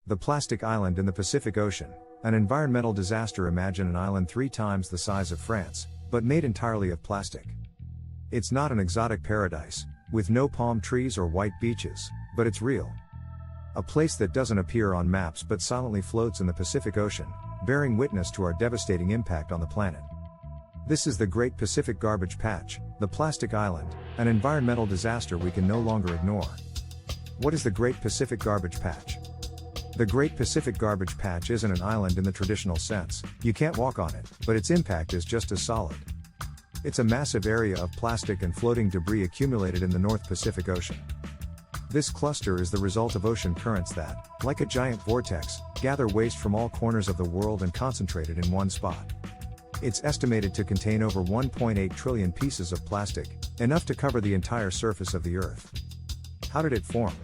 The plastic island in the Pacific Ocean. An environmental disaster. Imagine an island 3 times the size of France, but made entirely of plastic. It's not an exotic paradise, with no palm trees or white beaches, but it's real. A place that doesn't appear on maps but silently floats in the Pacific Ocean, bearing witness to our devastating impact on the planet. This is the Great Pacific Garbage Patch, the plastic island, an environmental disaster we can no longer ignore. What is the Great Pacific Garbage Patch? The Great Pacific Garbage Patch isn't an island in the traditional sense, you can't walk on it, but its impact is just as solid. It's a massive area of plastic and floating debris accumulated in the North Pacific Ocean. This cluster is the result of ocean currents that, like a giant vortex, gather waste from all corners of the world and concentrate it in one spot. It's estimated to contain over 1.8 trillion pieces of plastic, enough to cover the entire surface of the Earth. How did it form?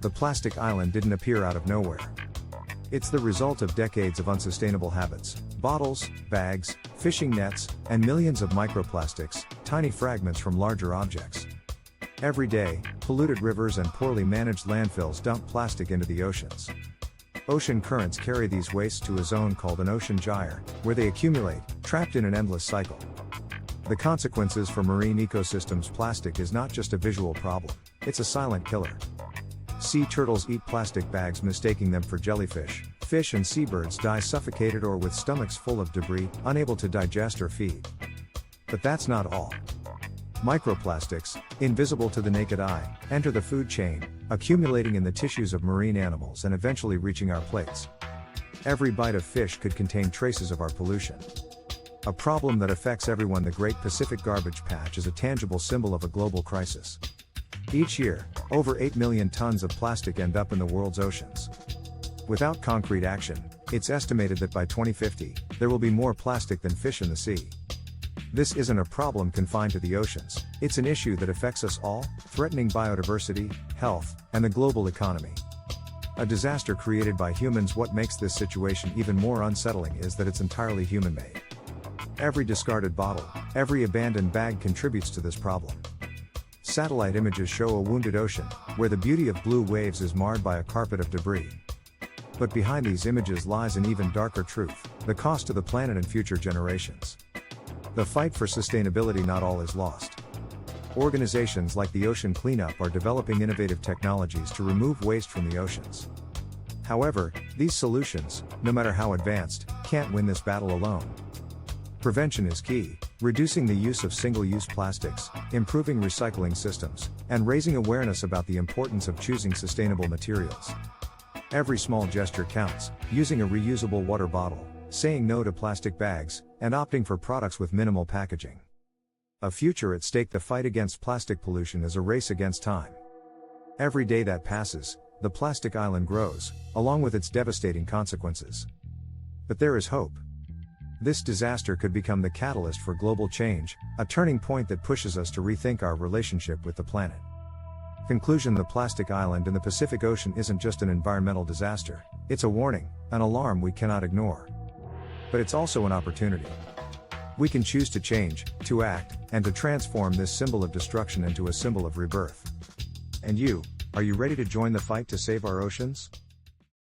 The plastic island didn't appear out of nowhere. It's the result of decades of unsustainable habits: bottles, bags, fishing nets, and millions of microplastics, tiny fragments from larger objects. Every day, polluted rivers and poorly managed landfills dump plastic into the oceans. Ocean currents carry these wastes to a zone called an ocean gyre, where they accumulate, trapped in an endless cycle. The consequences for marine ecosystems: plastic is not just a visual problem, it's a silent killer. Sea turtles eat plastic bags mistaking them for jellyfish. Fish and seabirds die suffocated or with stomachs full of debris, unable to digest or feed. But that's not all. Microplastics, invisible to the naked eye, enter the food chain, accumulating in the tissues of marine animals and eventually reaching our plates. Every bite of fish could contain traces of our pollution. A problem that affects everyone. The Great Pacific Garbage Patch is a tangible symbol of a global crisis. Each year, over 8 million tons of plastic end up in the world's oceans. Without concrete action, it's estimated that by 2050, there will be more plastic than fish in the sea. This isn't a problem confined to the oceans, it's an issue that affects us all, threatening biodiversity, health, and the global economy. A disaster created by humans. What makes this situation even more unsettling is that it's entirely human-made. Every discarded bottle, every abandoned bag contributes to this problem. Satellite images show a wounded ocean, where the beauty of blue waves is marred by a carpet of debris. But behind these images lies an even darker truth: the cost to the planet and future generations. The fight for sustainability. Not all is lost. Organizations like the Ocean Cleanup are developing innovative technologies to remove waste from the oceans. However, these solutions, no matter how advanced, can't win this battle alone. Prevention is key, reducing the use of single-use plastics, improving recycling systems, and raising awareness about the importance of choosing sustainable materials. Every small gesture counts: using a reusable water bottle, saying no to plastic bags, and opting for products with minimal packaging. A future at stake. The fight against plastic pollution is a race against time. Every day that passes, the plastic island grows, along with its devastating consequences. But there is hope. This disaster could become the catalyst for global change, a turning point that pushes us to rethink our relationship with the planet. Conclusion: the plastic island in the Pacific Ocean isn't just an environmental disaster, it's a warning, an alarm we cannot ignore. But it's also an opportunity. We can choose to change, to act, and to transform this symbol of destruction into a symbol of rebirth. And you, are you ready to join the fight to save our oceans?